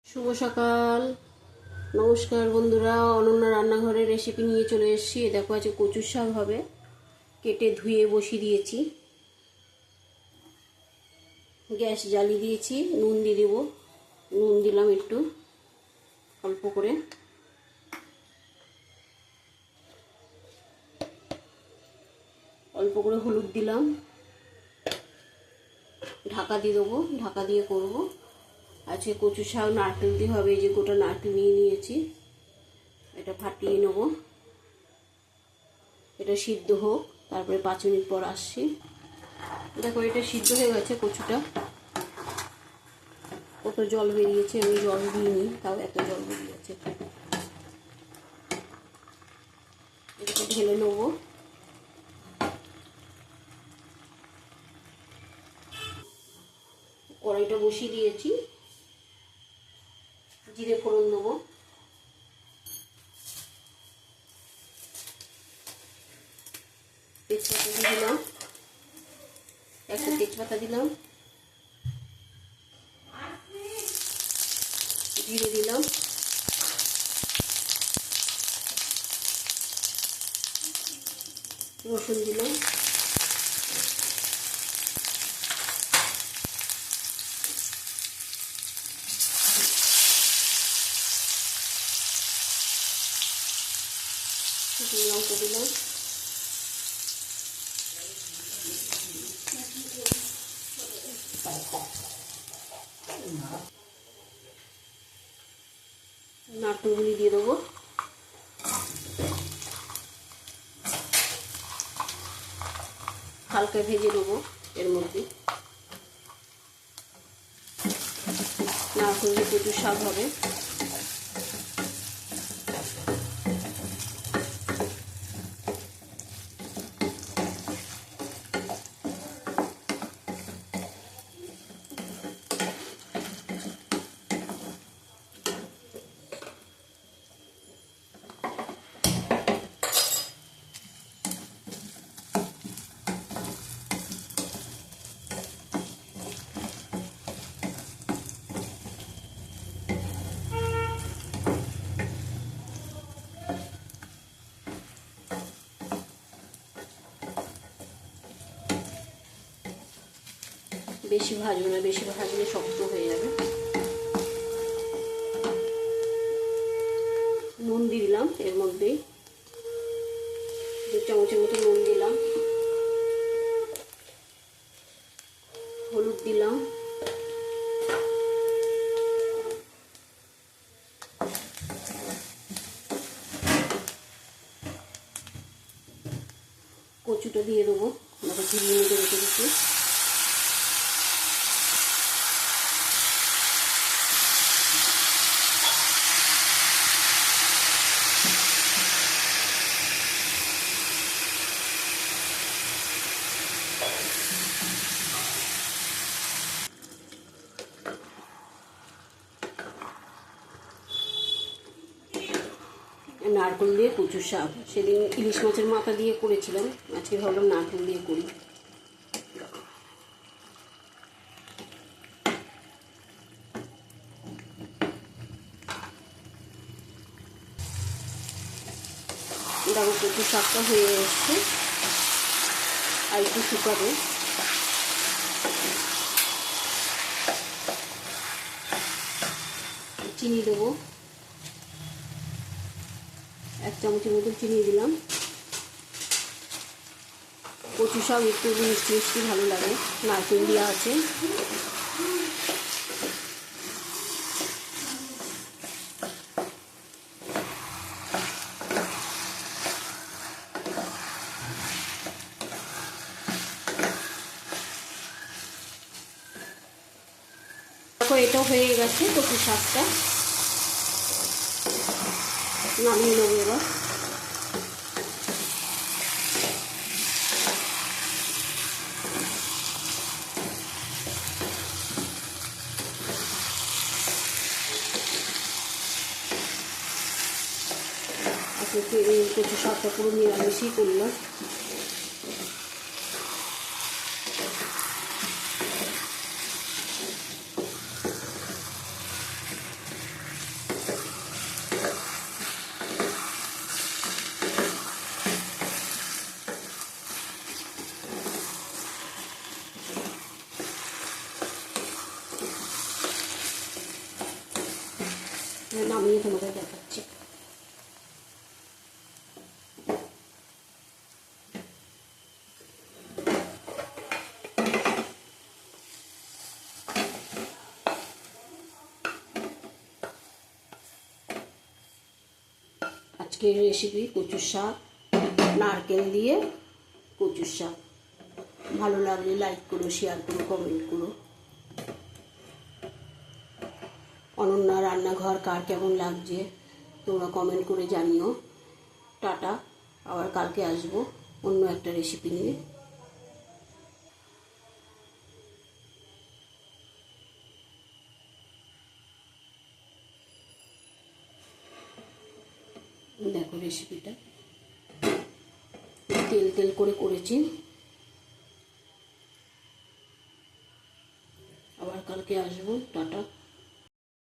শুভ সকাল। নমস্কার বন্ধুরা, অনন্যা রান্নাঘরের রেসিপি নিয়ে চলে এসেছি। দেখো আছে কচুর শাক হবে, কেটে ধুয়ে বসিয়ে দিয়েছি। গ্যাস জ্বালিয়ে দিয়েছি, নুন দিয়ে দেবো। নুন দিলাম একটু অল্প করে, অল্প করে হলুদ দিলাম। ঢাকা দিয়ে দেবো, ঢাকা দিয়ে করব। আজকে কচু শাক নারকেল দিয়ে হবে। এই যে গোটা নারকেল নিয়ে নিয়েছি, এটা ফাটিয়ে নেব। এটা সিদ্ধ হোক, তারপরে 5 মিনিট পর আসছি। দেখো এটা সিদ্ধ হয়ে গেছে কচুটা। কত জল বেরিয়েছে, আমি জল দিইনি, তাও এত জল বেরিয়েছে। এটাকে ঢেলে নেবো। কড়াইটা বসিয়ে দিয়েছি, জিরে ফোড়ন দেবো। তেজপাতা দিয়ে দিলাম, একটা তেজপাতা দিলাম, জিরে দিলাম, রসুন দিলাম, লঙ্কা দিলাম, নারকেলগুলি দিয়ে দেবো। হালকা ভেজে নেবো এর মধ্যে। নারকেল দিয়ে কচুর শাক হবে। বেশি ভাজবো না, বেশি ভাজলে শক্ত হয়ে যাবে। নুন দিয়ে দিলাম এর মধ্যেই, 2 চামচের মতো নুন দিলাম। হলুদ দিলাম, কচুটা দিয়ে দেবো। আমাকে ঝিরিয়ে নিতে রেখে দিচ্ছি। নারকেল দিয়ে কচুর শাক, সেদিন ইলিশ মাছের মাথা দিয়ে করেছিলাম, আজকে ভাবলাম নারকেল দিয়ে করি। দেখো কচুর শাকটা হয়ে এসছে, আর একটু শুকাবে। চিনি দেবো, 1 চামচের মতো চিনি দিলাম। কচু শাক একটু মিষ্টি মিষ্টি ভালো লাগে, নারকেল দেওয়া আছে। দেখো এটা হয়ে গেছে কচু শাকটা, নামিয়ে নেবো এবার। আজকে এই কচু শাকটা পুরো নিরামিষই করলাম। নামিয়ে তোমাদের দেখাচ্ছি। আজকের রেসিপি কচুর শাক, নারকেল দিয়ে কচুর শাক। ভালো লাগলে লাইক করো, শেয়ার করো, কমেন্ট করো। অনন্যা রান্নাঘর কার কেমন লাগছে তোমরা কমেন্ট করে জানিও। টাটা, আবার কালকে আসবো অন্য একটা রেসিপি নিয়ে। দেখো রেসিপিটা তেল তেল করে করেছি। আবার কালকে আসবো। টাটা।